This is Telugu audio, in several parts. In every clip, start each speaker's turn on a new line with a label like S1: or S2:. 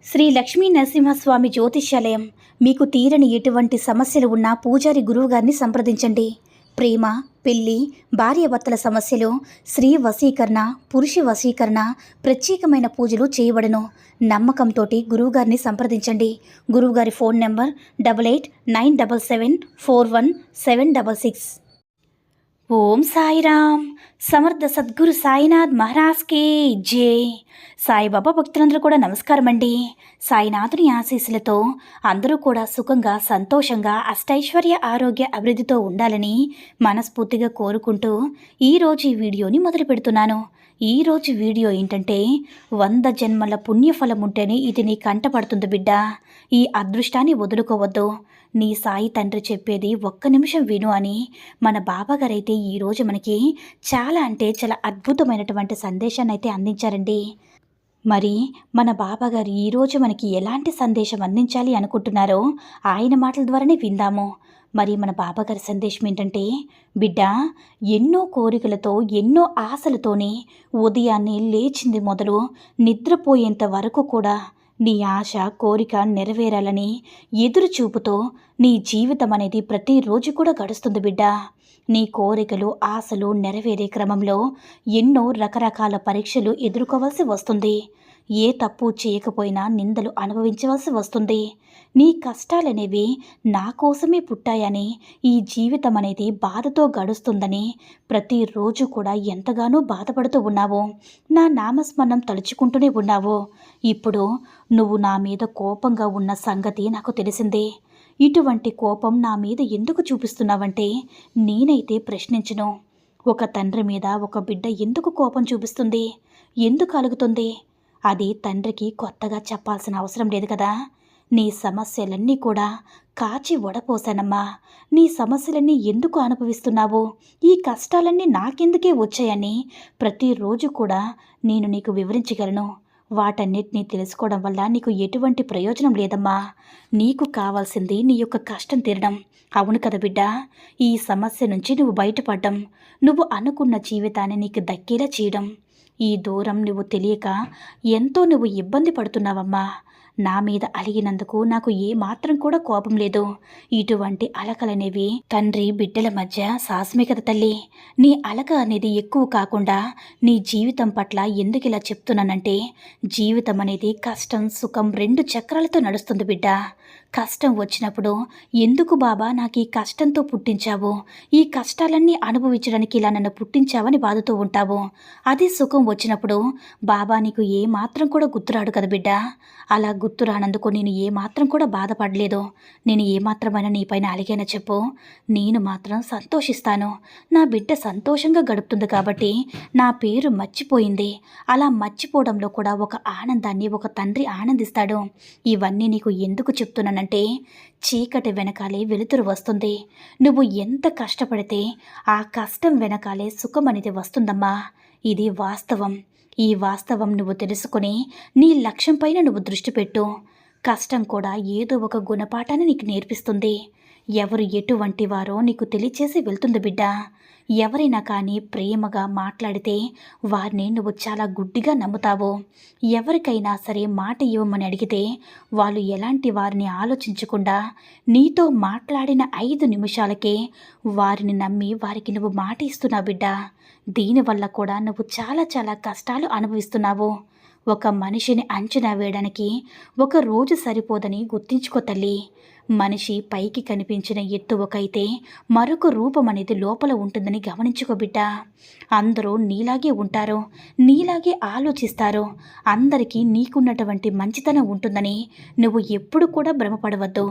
S1: శ్రీ లక్ష్మీ నరసింహస్వామి జ్యోతిష్యాలయం. మీకు తీరని ఎటువంటి సమస్యలు ఉన్నా పూజారి గురువుగారిని సంప్రదించండి. ప్రేమ, పెళ్లి, భార్యాభర్తల సమస్యలు, స్త్రీ వశీకరణ, పురుష వశీకరణ, ప్రత్యేకమైన పూజలు చేయబడును. నమ్మకంతో గురువుగారిని సంప్రదించండి. గురువుగారి ఫోన్ నెంబర్ 8897741766. ఓం సాయిరామ్. సమర్థ సద్గురు సాయినాథ్ మహారాజ్కి జై. సాయిబాబా భక్తులందరూ కూడా నమస్కారం అండి. సాయినాథుని ఆశీస్సులతో అందరూ కూడా సుఖంగా, సంతోషంగా, అష్టైశ్వర్య, ఆరోగ్య, అభివృద్ధితో ఉండాలని మనస్ఫూర్తిగా కోరుకుంటూ ఈరోజు ఈ వీడియోని మొదలు పెడుతున్నాను. ఈరోజు వీడియో ఏంటంటే 100 జన్మల పుణ్యఫలం ఉంటేనే ఇది నీ కంటపడుతుంది బిడ్డ. ఈ అదృష్టాన్ని వదులుకోవద్దు. నీ సాయి తండ్రి చెప్పేది ఒక్క నిమిషం విను అని మన బాబాగారైతే ఈరోజు మనకి చాలా అద్భుతమైనటువంటి సందేశాన్ని అయితే అందించారండి. మరి మన బాబాగారు ఈరోజు మనకి ఎలాంటి సందేశం అందించాలి అనుకుంటున్నారో ఆయన మాటల ద్వారానే విందాము. మరి మన బాబాగారి సందేశం ఏంటంటే, బిడ్డ, ఎన్నో కోరికలతో, ఎన్నో ఆశలతోనే ఉదయాన్నే లేచింది మొదలు నిద్రపోయేంత వరకు కూడా నీ ఆశ, కోరిక నెరవేరాలని ఎదురు చూపుతో నీ జీవితం అనేది ప్రతిరోజు కూడా గడుస్తుంది బిడ్డ. నీ కోరికలు, ఆశలు నెరవేరే క్రమంలో ఎన్నో రకరకాల పరీక్షలు ఎదుర్కోవాల్సి వస్తుంది. ఏ తప్పు చేయకపోయినా నిందలు అనుభవించవలసి వస్తుంది. నీ కష్టాలనేవి నా కోసమే పుట్టాయని, ఈ జీవితం అనేది బాధతో గడుస్తుందని ప్రతిరోజు కూడా ఎంతగానో బాధపడుతూ ఉన్నావు. నా నామస్మరణం తలుచుకుంటూనే ఉన్నావు. ఇప్పుడు నువ్వు నా మీద కోపంగా ఉన్న సంగతి నాకు తెలిసిందే. ఇటువంటి కోపం నా మీద ఎందుకు చూపిస్తున్నావంటే నేనైతే ప్రశ్నించను. ఒక తండ్రి మీద ఒక బిడ్డ ఎందుకు కోపం చూపిస్తుంది, ఎందుకు అలుగుతుంది? అది తండ్రికి కొత్తగా చెప్పాల్సిన అవసరం లేదు కదా. నీ సమస్యలన్నీ కూడా కాచి వడపోసానమ్మా. నీ సమస్యలన్నీ ఎందుకు అనుభవిస్తున్నావు, ఈ కష్టాలన్నీ నాకెందుకే వచ్చాయని ప్రతిరోజు కూడా నేను నీకు వివరించగలను. వాటన్నిటినీ తెలుసుకోవడం వల్ల నీకు ఎటువంటి ప్రయోజనం లేదమ్మా. నీకు కావాల్సింది నీ యొక్క కష్టం తీరడం. అవును కదా బిడ్డ, ఈ సమస్య నుంచి నువ్వు బయటపడడం, నువ్వు అనుకున్న జీవితాన్ని నీకు దక్కేలా చేయడం. ఈ దూరం నువ్వు తెలియక ఎంతో నువ్వు ఇబ్బంది పడుతున్నావమ్మా. నా మీద అలిగినందుకు నాకు ఏమాత్రం కూడా కోపం లేదు. ఇటువంటి అలకలనేవి తండ్రి బిడ్డల మధ్య సాస్మే కదా తల్లి. నీ అలక అనేది ఎక్కువ కాకుండా నీ జీవితం పట్ల ఎందుకు ఇలా చెప్తున్నానంటే, జీవితం అనేది కష్టం, సుఖం 2 చక్రాలతో నడుస్తుంది బిడ్డ. కష్టం వచ్చినప్పుడు ఎందుకు బాబా నాకు ఈ కష్టంతో పుట్టించావు, ఈ కష్టాలన్నీ అనుభవించడానికి ఇలా నన్ను పుట్టించావని బాధతో ఉంటావు. అదే సుఖం వచ్చినప్పుడు బాబా నీకు ఏమాత్రం కూడా గుర్తురాడు కదా బిడ్డ. అలా గుర్తురానందుకు నేను ఏమాత్రం కూడా బాధపడలేదు. నేను ఏమాత్రమైనా నీపైన అలిగైనా చెప్పు, నేను మాత్రం సంతోషిస్తాను. నా బిడ్డ సంతోషంగా గడుపుతుంది కాబట్టి నా పేరు మర్చిపోయింది. అలా మర్చిపోవడంలో కూడా ఒక ఆనందాన్ని ఒక తండ్రి ఆనందిస్తాడు. ఇవన్నీ నీకు ఎందుకు చెప్తున్నానంటే, చీకటి వెనకాలే వెలుతురు వస్తుంది. నువ్వు ఎంత కష్టపడితే ఆ కష్టం వెనకాలే సుఖం అనేది వస్తుందమ్మా. ఇది వాస్తవం. ఈ వాస్తవం నువ్వు తెలుసుకుని నీ లక్ష్యం పైన నువ్వు దృష్టి పెట్టు. కష్టం కూడా ఏదో ఒక గుణపాఠాన్ని నీకు నేర్పిస్తుంది. ఎవరు ఎటువంటి వారో నీకు తెలియచేసి వెళ్తుంది బిడ్డ. ఎవరైనా కానీ ప్రేమగా మాట్లాడితే వారిని నువ్వు చాలా గుడ్డిగా నమ్ముతావు. ఎవరికైనా సరే మాట ఇవ్వమని అడిగితే వాళ్ళు ఎలాంటి వారిని ఆలోచించకుండా నీతో మాట్లాడిన 5 నిమిషాలకే వారిని నమ్మి వారికి నువ్వు మాట ఇస్తున్నావు బిడ్డ. దీనివల్ల కూడా నువ్వు చాలా కష్టాలు అనుభవిస్తున్నావు. ఒక మనిషిని అంచనా వేయడానికి ఒక రోజు సరిపోదని గుర్తించుకో తల్లి. మనిషి పైకి కనిపించిన ఎత్తు ఒకైతే మరొక రూపం అనేది లోపల ఉంటుందని గమనించుకో బిడ్డ. అందరూ నీలాగే ఉంటారు, నీలాగే ఆలోచిస్తారు. అందరికీ నీకున్నటువంటి మంచితనం ఉంటుందని నువ్వు ఎప్పుడు కూడా భ్రమపడవద్దు.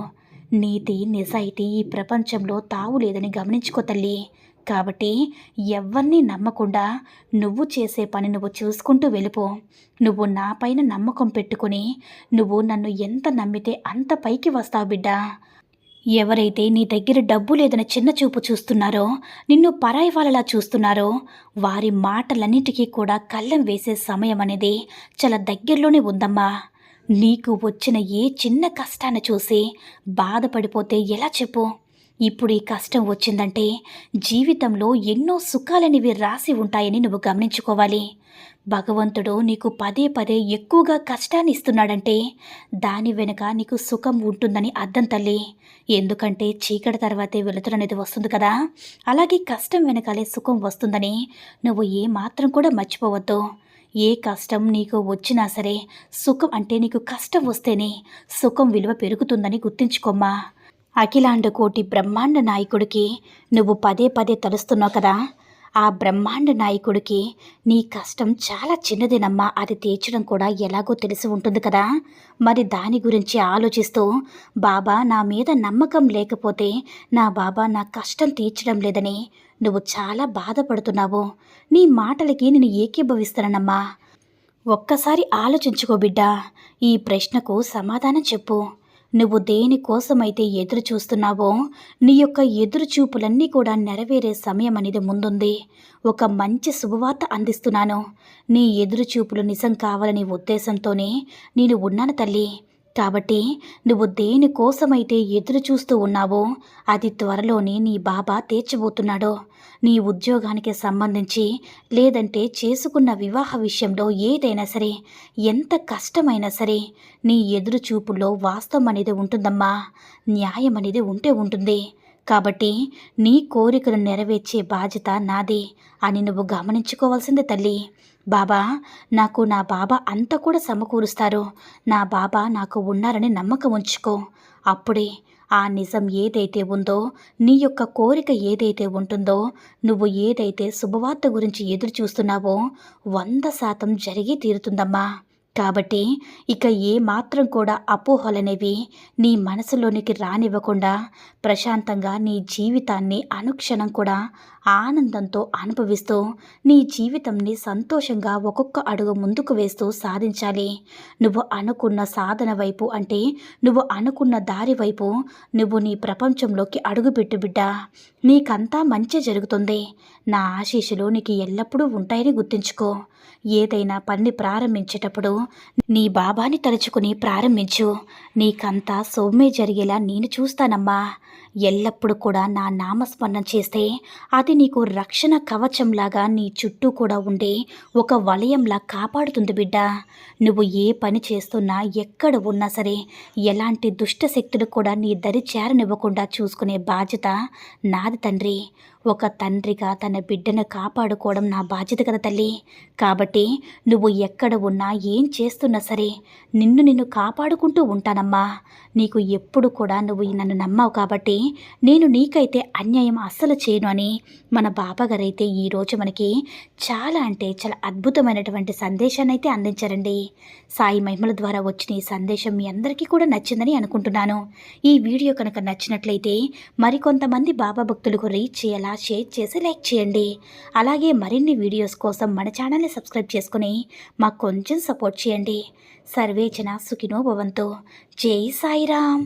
S1: నీతి, నిజాయితీ ఈ ప్రపంచంలో తావు లేదని గమనించుకో తల్లి. కాబట్టి ఎవరిని నమ్మకుండా నువ్వు చేసే పని నువ్వు చూసుకుంటూ వెళ్ళిపో. నువ్వు నా పైన నమ్మకం పెట్టుకుని నువ్వు నన్ను ఎంత నమ్మితే అంత పైకి వస్తావు బిడ్డ. ఎవరైతే నీ దగ్గర డబ్బు లేదని చిన్న చూపు చూస్తున్నారో, నిన్ను పరాయి వాళ్ళలా చూస్తున్నారో, వారి మాటలన్నిటికీ కూడా కళ్ళెం వేసే సమయం అనేది చాలా దగ్గరలోనే ఉందమ్మా. నీకు వచ్చిన ఏ చిన్న కష్టాన్ని చూసి బాధపడిపోతే ఎలా చెప్పు? ఇప్పుడు ఈ కష్టం వచ్చిందంటే జీవితంలో ఎన్నో సుఖాలనేవి రాసి ఉంటాయని నువ్వు గమనించుకోవాలి. భగవంతుడు నీకు పదే పదే ఎక్కువగా కష్టాన్ని ఇస్తున్నాడంటే దాని వెనుక నీకు సుఖం ఉంటుందని అర్థం తల్లి. ఎందుకంటే చీకటి తర్వాతే వెలుతురు అనేది వస్తుంది కదా, అలాగే కష్టం వెనకాలే సుఖం వస్తుందని నువ్వు ఏ మాత్రం కూడా మర్చిపోవద్దు. ఏ కష్టం నీకు వచ్చినా సరే సుఖం అంటే నీకు కష్టం వస్తేనే సుఖం విలువ పెరుగుతుందని గుర్తుంచుకోమ్మా. అఖిలాండ కోటి బ్రహ్మాండ నాయకుడికి నువ్వు పదే పదే తలుస్తున్నావు కదా, ఆ బ్రహ్మాండ నాయకుడికి నీ కష్టం చాలా చిన్నదేనమ్మా, అది తీర్చడం కూడా ఎలాగో తెలిసి ఉంటుంది కదా. మరి దాని గురించి ఆలోచిస్తూ బాబా నా మీద నమ్మకం లేకపోతే నా బాబా నా కష్టం తీర్చడం లేదని నువ్వు చాలా బాధపడుతున్నావు. నీ మాటలకి నేను ఏకీభవిస్తానమ్మా. ఒక్కసారి ఆలోచించుకో బిడ్డా, ఈ ప్రశ్నకు సమాధానం చెప్పు. నువ్వు దేనికోసమైతే ఎదురు చూస్తున్నావో నీ యొక్క ఎదురు చూపులన్నీ కూడా నెరవేరే సమయం అనేది ముందుంది. ఒక మంచి శుభవార్త అందిస్తున్నాను. నీ ఎదురు చూపులు నిజం కావాలనే ఉద్దేశంతోనే నేను ఉన్నాను తల్లి. కాబట్టి నువ్వు దేనికోసమైతే ఎదురు చూస్తూ ఉన్నావో అది త్వరలోనే నీ బాబా తీర్చబోతున్నాడు. నీ ఉద్యోగానికి సంబంధించి లేదంటే చేసుకున్న వివాహ విషయంలో ఏదైనా సరే, ఎంత కష్టమైనా సరే నీ ఎదురు చూపుల్లో వాస్తవం అనేది ఉంటుందమ్మా, న్యాయం అనేది ఉంటే ఉంటుంది. కాబట్టి నీ కోరికలు నెరవేర్చే బాధ్యత నాది అని నువ్వు గమనించుకోవాల్సిందే తల్లి. బాబా నాకు నా బాబా అంతా కూడా సమకూరుస్తారు, నా బాబా నాకు ఉన్నారని నమ్మకం ఉంచుకో. అప్పుడే ఆ నిజం ఏదైతే ఉందో, నీ యొక్క కోరిక ఏదైతే ఉంటుందో, నువ్వు ఏదైతే శుభవార్త గురించి ఎదురు చూస్తున్నావో 100% జరిగి తీరుతుందమ్మా. కాబట్టి ఇక ఏ మాత్రం కూడా అపోహలనేవి నీ మనసులోనికి రానివ్వకుండా ప్రశాంతంగా నీ జీవితాన్ని అనుక్షణం కూడా ఆనందంతో అనుభవిస్తూ నీ జీవితంని సంతోషంగా ఒక్కొక్క అడుగు ముందుకు వేస్తూ సాధించాలి. నువ్వు అనుకున్న సాధన వైపు అంటే నువ్వు అనుకున్న దారి వైపు నువ్వు నీ ప్రపంచంలోకి అడుగుపెట్టు బిడ్డా. నీకంతా మంచి జరుగుతుంది. నా ఆశీస్సులు నీకు ఎల్లప్పుడూ ఉంటాయని గుర్తుంచుకో. ఏదైనా పని ప్రారంభించేటప్పుడు నీ బాబాని తలుచుకుని ప్రారంభించు. నీకంతా సౌమ్య జరిగేలా నేను చూస్తానమ్మా. ఎల్లప్పుడూ కూడా నా నామస్మరణ చేస్తే అది నీకు రక్షణ కవచంలాగా నీ చుట్టూ కూడా ఉండే ఒక వలయంలా కాపాడుతుంది బిడ్డ. నువ్వు ఏ పని చేస్తున్నా, ఎక్కడ ఉన్నా సరే ఎలాంటి దుష్ట శక్తులు కూడా నీ దరి చేరనివ్వకుండా చూసుకునే బాధ్యత నాది తండ్రి. ఒక తండ్రిగా తన బిడ్డను కాపాడుకోవడం నా బాధ్యత కదా తల్లి. కాబట్టి నువ్వు ఎక్కడ ఉన్నా, ఏం చేస్తున్నా సరే నిన్ను కాపాడుకుంటూ ఉంటానమ్మా. నీకు ఎప్పుడు కూడా నువ్వు నన్ను నమ్మావు కాబట్టి నేను నీకైతే అన్యాయం అస్సలు చేయను అని మన బాబాగారైతే ఈరోజు మనకి చాలా అంటే చాలా అద్భుతమైనటువంటి సందేశాన్ని అయితే అందించారండి. సాయి మహిమల ద్వారా వచ్చిన ఈ సందేశం మీ అందరికీ కూడా నచ్చిందని అనుకుంటున్నాను. ఈ వీడియో కనుక నచ్చినట్లయితే మరికొంతమంది బాబా భక్తులకు రీచ్ చేయాలా షేర్ చేసి లైక్ చేయండి. అలాగే మరిన్ని వీడియోస్ కోసం మన ఛానల్ని సబ్స్క్రైబ్ చేసుకుని మాకు కొంచెం సపోర్ట్ చేయండి. సర్వేజన సుఖినో భవంతు. జై సాయిరామ్.